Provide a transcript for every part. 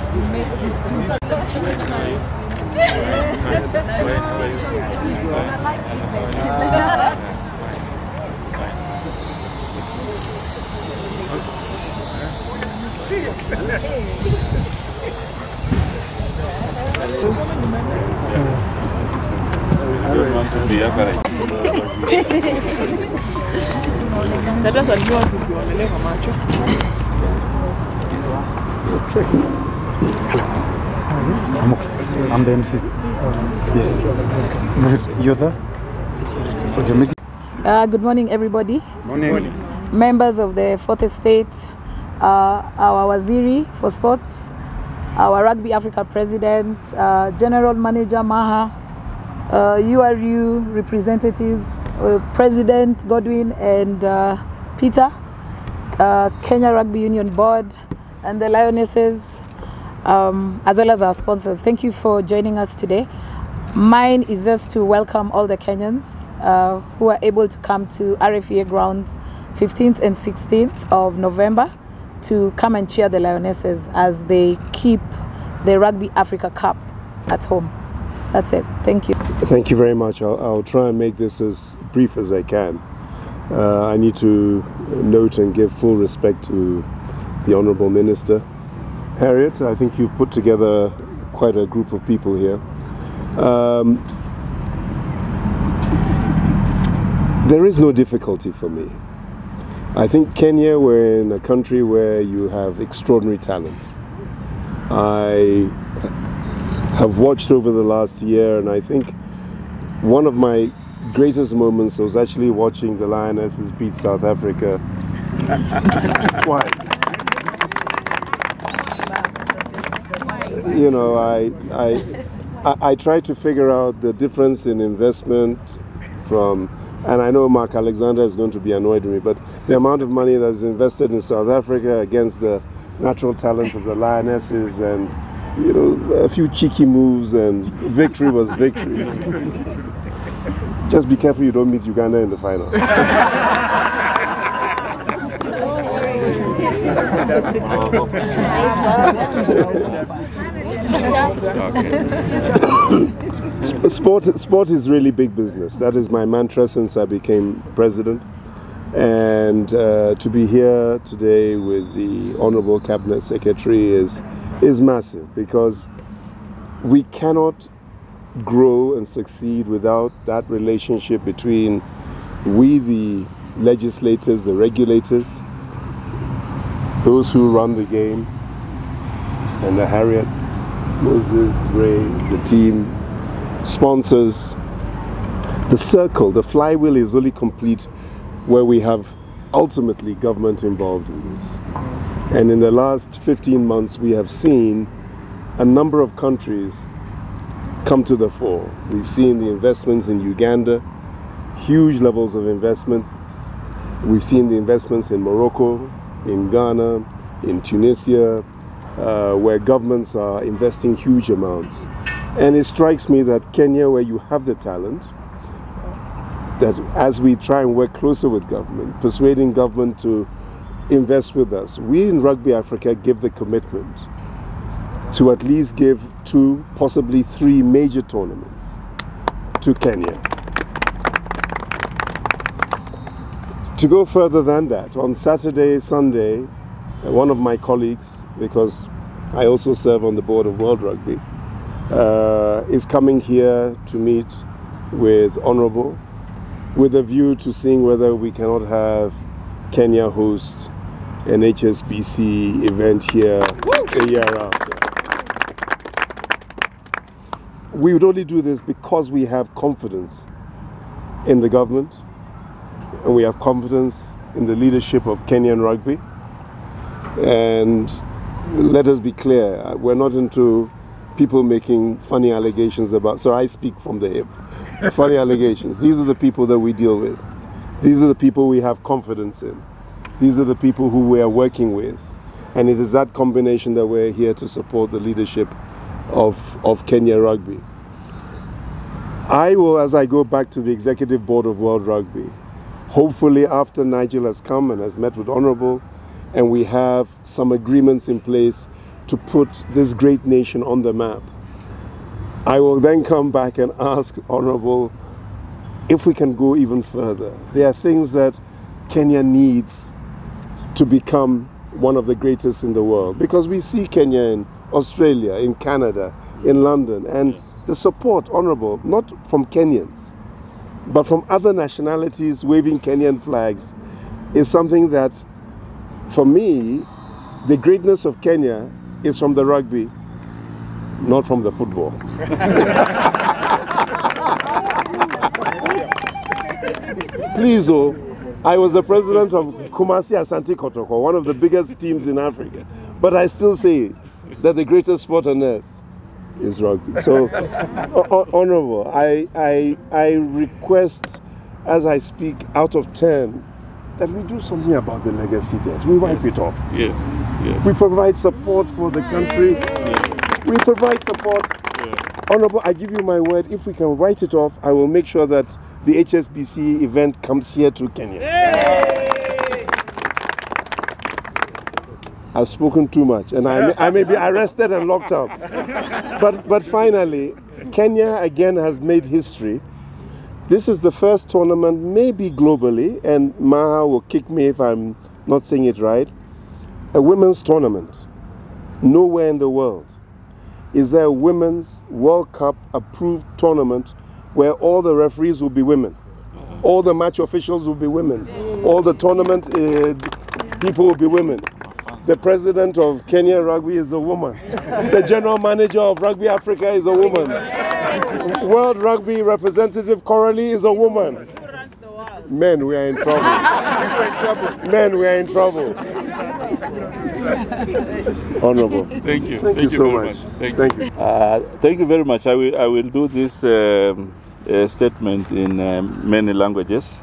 Okay. Hello. I'm okay. I'm the MC. Yes. You're there? Good morning, everybody. Morning. Members of the Fourth Estate, our waziri for sports, our Rugby Africa president, general manager Maha, URU representatives, President Godwin and Peter, Kenya Rugby Union Board, and the Lionesses, as well as our sponsors. Thank you for joining us today. Mine is just to welcome all the Kenyans who are able to come to RFEA grounds 15th and 16th of November to come and cheer the Lionesses as they keep the Rugby Africa Cup at home. That's it. Thank you. Thank you very much. I'll try and make this as brief as I can. I need to note and give full respect to the Honourable Minister. Harriet, I think you've put together quite a group of people here. There is no difficulty for me. I think Kenya, we're in a country where you have extraordinary talent. I have watched over the last year, and I think one of my greatest moments was actually watching the Lionesses beat South Africa twice. You know, I try to figure out the difference in investment from, and I know Mark Alexander is going to be annoyed with me, but the amount of money that's invested in South Africa against the natural talent of the Lionesses, and you know, a few cheeky moves, and victory was victory. Just be careful you don't meet Uganda in the final. Sport is really big business. That is my mantra since I became president. And to be here today with the Honorable Cabinet Secretary is massive, because we cannot grow and succeed without that relationship between we, the legislators, the regulators, those who run the game, and the Harriet, Moses, Ray, the team, sponsors. The circle, the flywheel is only complete where we have ultimately government involved in this. And in the last 15 months, we have seen a number of countries come to the fore. We've seen the investments in Uganda, huge levels of investment. We've seen the investments in Morocco, in Ghana, in Tunisia, where governments are investing huge amounts. And it strikes me that Kenya, where you have the talent, that as we try and work closer with government, persuading government to invest with us, we in Rugby Africa give the commitment to at least give 2, possibly 3 major tournaments to Kenya. To go further than that, on Saturday, Sunday, one of my colleagues, because I also serve on the board of World Rugby, is coming here to meet with Honourable, with a view to seeing whether we cannot have Kenya host an HSBC event here a year after. We would only do this because we have confidence in the government, and we have confidence in the leadership of Kenyan rugby. And let us be clear, we're not into people making funny allegations about, so I speak from the hip, funny allegations. These are the people that we deal with. These are the people we have confidence in. These are the people who we are working with. And it is that combination that we're here to support the leadership of Kenya Rugby. I will, as I go back to the executive board of World Rugby, hopefully after Nigel has come and has met with Honourable, and we have some agreements in place to put this great nation on the map. I will then come back and ask Honorable if we can go even further. There are things that Kenya needs to become one of the greatest in the world, because we see Kenya in Australia, in Canada, in London, and the support, Honorable, not from Kenyans, but from other nationalities waving Kenyan flags, is something that, for me, the greatness of Kenya is from the rugby, not from the football. Please, oh, I was the president of Kumasi Asante Kotoko, one of the biggest teams in Africa, but I still say that the greatest sport on earth is rugby. So, Honorable, I request, as I speak, out of 10, that we do something about the legacy debt. We wipe it off. Yes, yes. We provide support for the country. We provide support. Honorable, I give you my word, if we can write it off, I will make sure that the HSBC event comes here to Kenya. I've spoken too much, and I may be arrested and locked up. But finally, Kenya again has made history. This is the first tournament, maybe globally, and Maha will kick me if I'm not saying it right, a women's tournament. Nowhere in the world is there a women's World Cup approved tournament where all the referees will be women, all the match officials will be women, all the tournament people will be women. The president of Kenya Rugby is a woman. The general manager of Rugby Africa is a woman. World Rugby representative Coralie is a woman. Men, we are in trouble. Men, we are in trouble. Honorable. Thank you. Thank you so much. Thank you. Thank you very much. I will do this statement in many languages.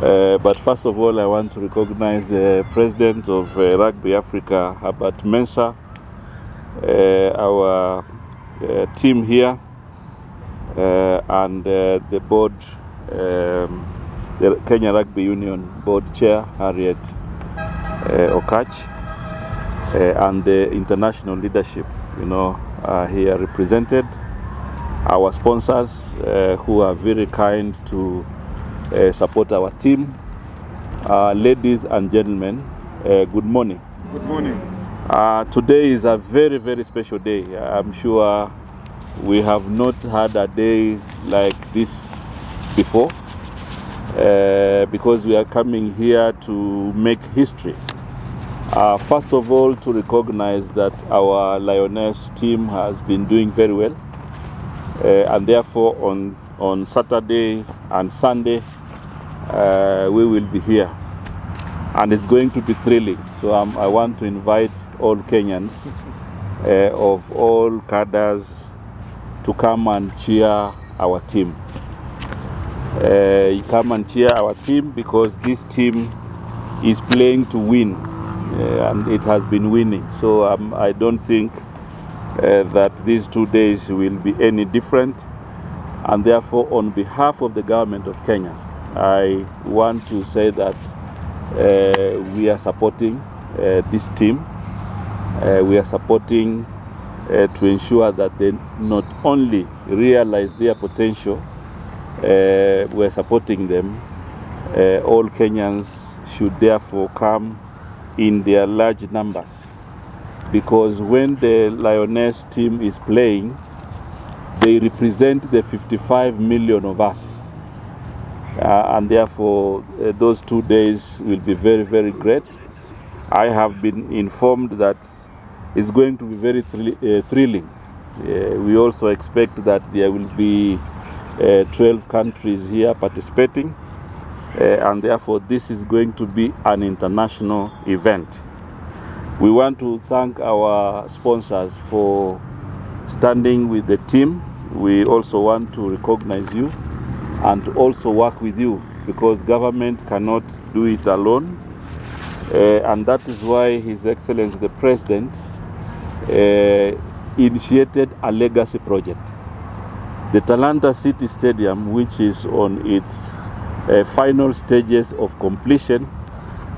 But first of all, I want to recognize the president of Rugby Afrika Herbert Mensah, our team here, and the board, the Kenya Rugby Union board chair, Harriet Okach, and the international leadership, here represented, our sponsors who are very kind to support our team. Ladies and gentlemen, good morning. Good morning. Today is a very, very special day. I'm sure we have not had a day like this before, because we are coming here to make history. First of all, to recognize that our Lioness team has been doing very well, and therefore on Saturday and Sunday we will be here, and it's going to be thrilling. So I want to invite all Kenyans of all cadres to come and cheer our team. Come and cheer our team, because this team is playing to win, and it has been winning. So I don't think that these 2 days will be any different. And therefore, on behalf of the government of Kenya, I want to say that we are supporting this team. We are supporting to ensure that they not only realize their potential, we are supporting them. All Kenyans should therefore come in their large numbers, because when the Lioness team is playing, they represent the 55 million of us. And therefore, those 2 days will be very, very great. I have been informed that it's going to be very thrilling. We also expect that there will be 12 countries here participating. And therefore, this is going to be an international event. We want to thank our sponsors for standing with the team. We also want to recognize you and also work with you, because government cannot do it alone. And that is why His Excellency the President initiated a legacy project. The Talanta City Stadium, which is on its final stages of completion,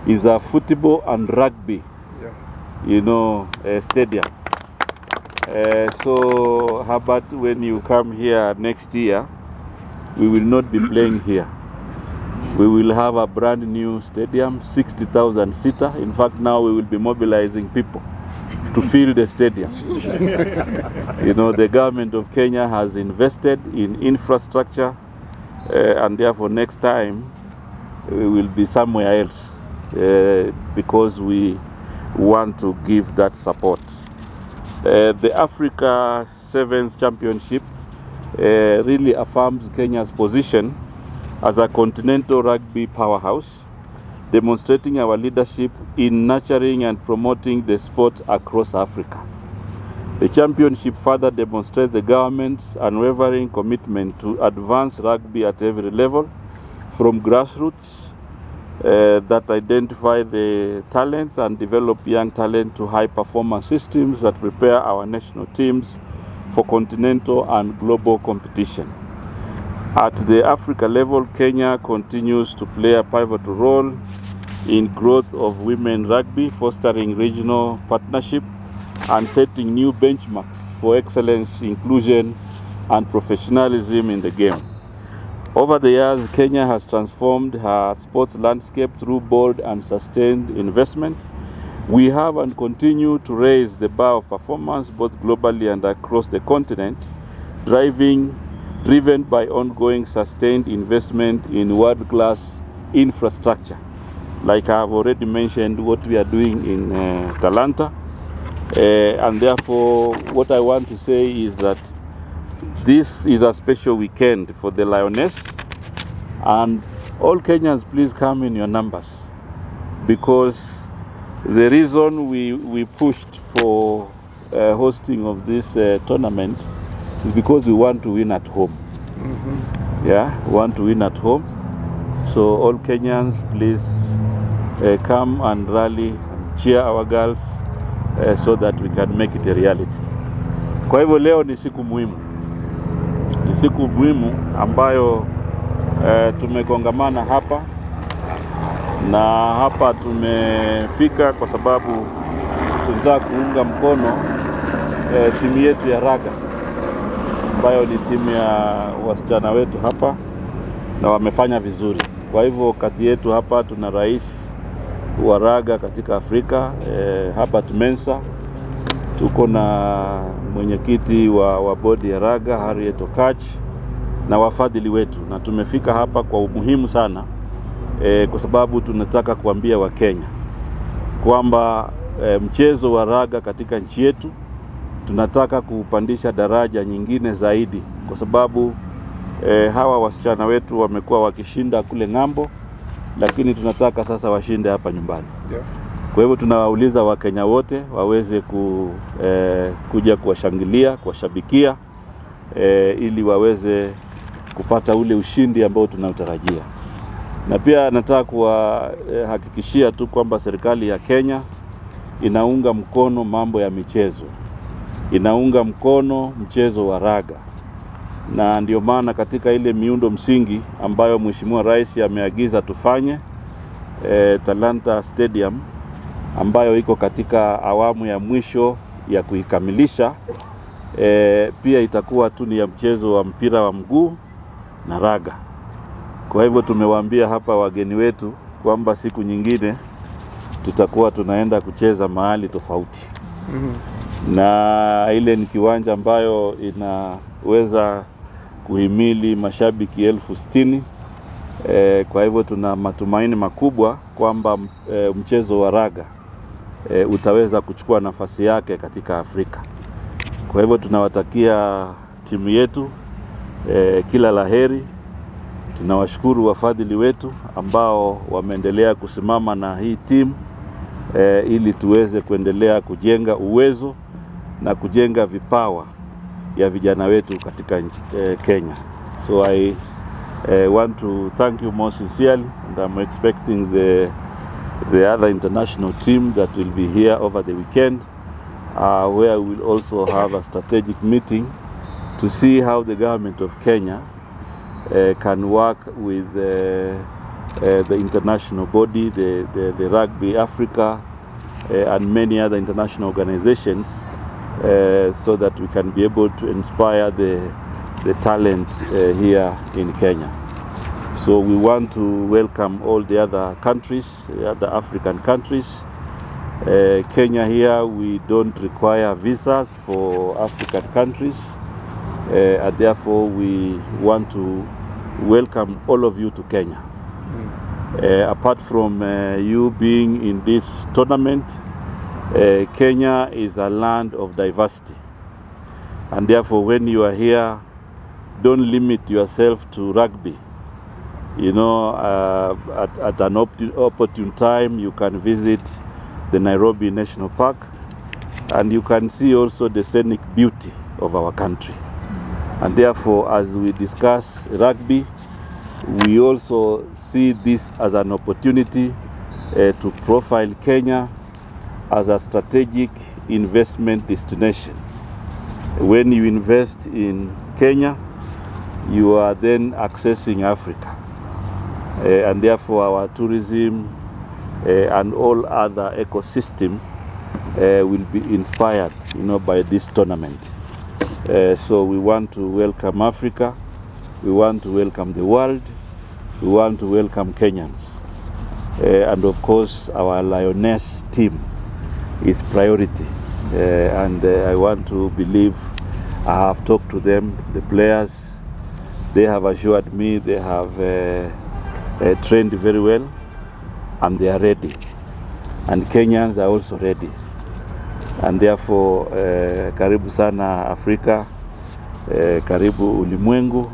is a football and rugby stadium. So Herbert, when you come here next year, we will not be playing here. We will have a brand new stadium, 60,000 seater. In fact, now we will be mobilizing people to fill the stadium. The government of Kenya has invested in infrastructure, and therefore next time we will be somewhere else because we want to give that support. The Africa Sevens Championship really affirms Kenya's position as a continental rugby powerhouse, demonstrating our leadership in nurturing and promoting the sport across Africa. The championship further demonstrates the government's unwavering commitment to advance rugby at every level, from grassroots that identify the talents and develop young talent to high-performance systems that prepare our national teams for continental and global competition. At the Africa level, Kenya continues to play a pivotal role in growth of women rugby, fostering regional partnership and setting new benchmarks for excellence, inclusion, and professionalism in the game. Over the years, Kenya has transformed her sports landscape through bold and sustained investment. We have and continue to raise the bar of performance both globally and across the continent, driven by ongoing sustained investment in world-class infrastructure. Like I have already mentioned, what we are doing in Talanta. And therefore, what I want to say is that this is a special weekend for the Lioness. And all Kenyans, please come in your numbers. Because the reason we pushed for hosting of this tournament is because we want to win at home. Yeah, we want to win at home. So all Kenyans, please come and rally and cheer our girls so that we can make it a reality. Kwa hivyo leo ni siku muhimu. Ni siku muhimu ambayo tumekongamana hapa. Na hapa tumefika kwa sababu tunataka kuunga mkono timu yetu ya raga, ambayo ni timu ya wasichana wetu hapa na wamefanya vizuri. Kwa hivyo kati yetu hapa tuna rais wa raga katika Afrika, Herbert Mensah. Tuko na mwenyekiti wa bodi ya raga Harriet Okach na wafadhili wetu, na tumefika hapa kwa umuhimu sana kwa sababu tunataka kuambia Wakenya kwamba mchezo wa raga katika nchi yetu tunataka kupandisha daraja nyingine zaidi, kwa sababu hawa wasichana wetu wamekuwa wakishinda kule ng'ambo, lakini tunataka sasa washinde hapa nyumbani. Kwa hivyo tunawauliza Wakenya wote waweze kuja kuwashangilia, kuwashabikia ili waweze kupata ule ushindi ambao tunautarajia. Na pia nataka kuwahakikishia tu kwamba serikali ya Kenya inaunga mkono mambo ya michezo. Inaunga mkono mchezo wa raga. Na ndio maana katika ile miundo msingi ambayo Mheshimiwa Rais ameagiza tufanye, Talanta Stadium ambayo iko katika awamu ya mwisho ya kuikamilisha, pia itakuwa tu ni ya mchezo wa mpira wa mguu na raga. Kwa hivyo tumewaambia hapa wageni wetu kwamba siku nyingine tutakuwa tunaenda kucheza mahali tofauti. Na ile ni kiwanja ambayo inaweza kuhimili mashabiki 60,000. Kwa hivyo tuna matumaini makubwa kwamba mchezo wa raga utaweza kuchukua nafasi yake katika Afrika. Kwa hivyo tunawatakia timu yetu kila laheri. Tunawashukuru wafadhili wetu ambao wameendelea kusimama na hii timu ili tuweze kuendelea kujenga uwezo na kujenga vipawa ya vijana wetu katika Kenya. So I want to thank you most sincerely, and I'm expecting the other international team that will be here over the weekend, where we will also have a strategic meeting to see how the government of Kenya can work with the international body, the Rugby Africa, and many other international organizations so that we can be able to inspire the talent here in Kenya. So we want to welcome all the other countries, the other African countries. Kenya here, we don't require visas for African countries, and therefore we want to welcome all of you to Kenya. Apart from you being in this tournament, Kenya is a land of diversity, and therefore when you are here, don't limit yourself to rugby. You know, at an opportune time, you can visit the Nairobi National Park, and you can see also the scenic beauty of our country. And therefore, as we discuss rugby, we also see this as an opportunity to profile Kenya as a strategic investment destination. When you invest in Kenya, you are then accessing Africa. And therefore our tourism and all other ecosystem will be inspired, you know, by this tournament. So we want to welcome Africa, we want to welcome the world, we want to welcome Kenyans. And of course our Lioness team is priority. And I want to believe, I have talked to them, the players, they have assured me they have trained very well and they are ready, and Kenyans are also ready, and therefore karibu sana Afrika, karibu ulimwengu,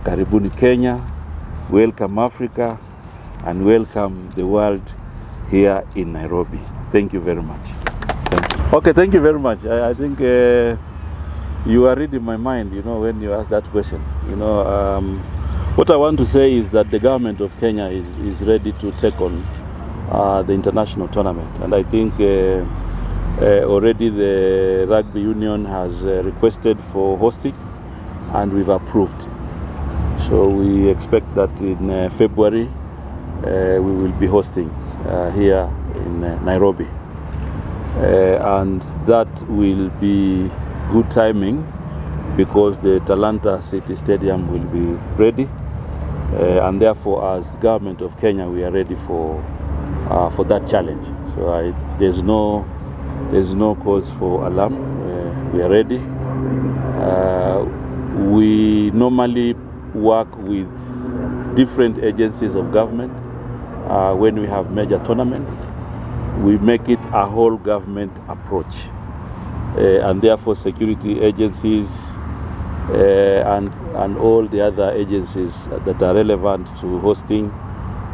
karibuni Kenya, welcome Africa and welcome the world here in Nairobi. Thank you very much. Thank you. Okay, thank you very much. I think you are reading my mind, you know, when you ask that question. You know, what I want to say is that the government of Kenya is ready to take on the international tournament. And I think already the Rugby Union has requested for hosting, and we've approved. So we expect that in February we will be hosting here in Nairobi. And that will be good timing because the Talanta City Stadium will be ready. And therefore, as the government of Kenya, we are ready for that challenge. So there's no cause for alarm. We are ready. We normally work with different agencies of government. When we have major tournaments, we make it a whole government approach. And therefore, security agencies and all the other agencies that are relevant to hosting,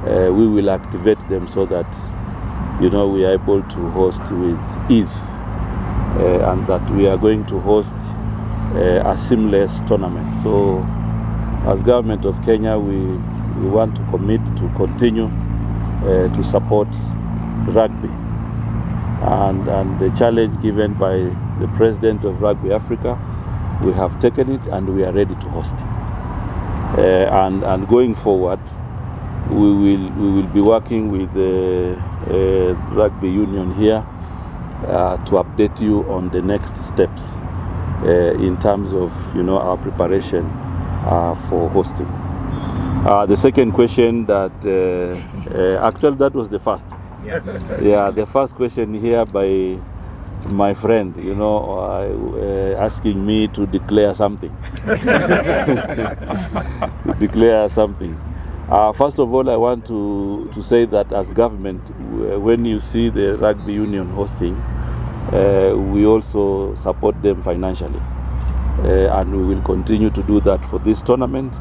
we will activate them so that, you know, we are able to host with ease, and that we are going to host a seamless tournament. So as government of Kenya, we want to commit to continue to support rugby, and the challenge given by the president of Rugby Africa, we have taken it and we are ready to host. And going forward, we will be working with the Rugby Union here to update you on the next steps in terms of, you know, our preparation for hosting. The second question that actually that was the first. Yeah, the first question here by my friend, you know, asking me to declare something. To declare something. First of all, I want to say that as government, when you see the Rugby Union hosting, we also support them financially. And we will continue to do that for this tournament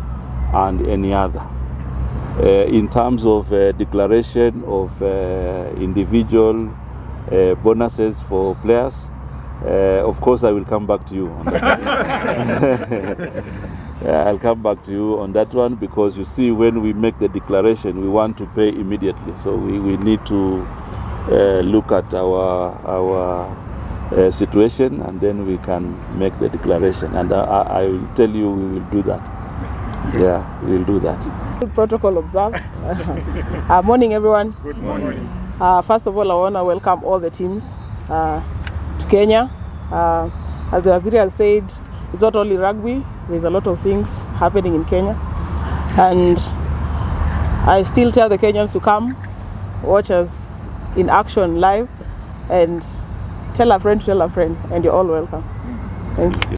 and any other. In terms of declaration of individual bonuses for players, of course I will come back to you on that. I'll come back to you on that one, because you see, when we make the declaration, we want to pay immediately. So we need to look at our situation, and then we can make the declaration. And I will tell you, we will do that. Yeah, we will do that. Protocol observed. Morning, everyone. Good morning. First of all, I want to welcome all the teams to Kenya. As the Waziri has said, it's not only rugby, there's a lot of things happening in Kenya. And I still tell the Kenyans to come, watch us in action live, and tell a friend, and you're all welcome. Thank you.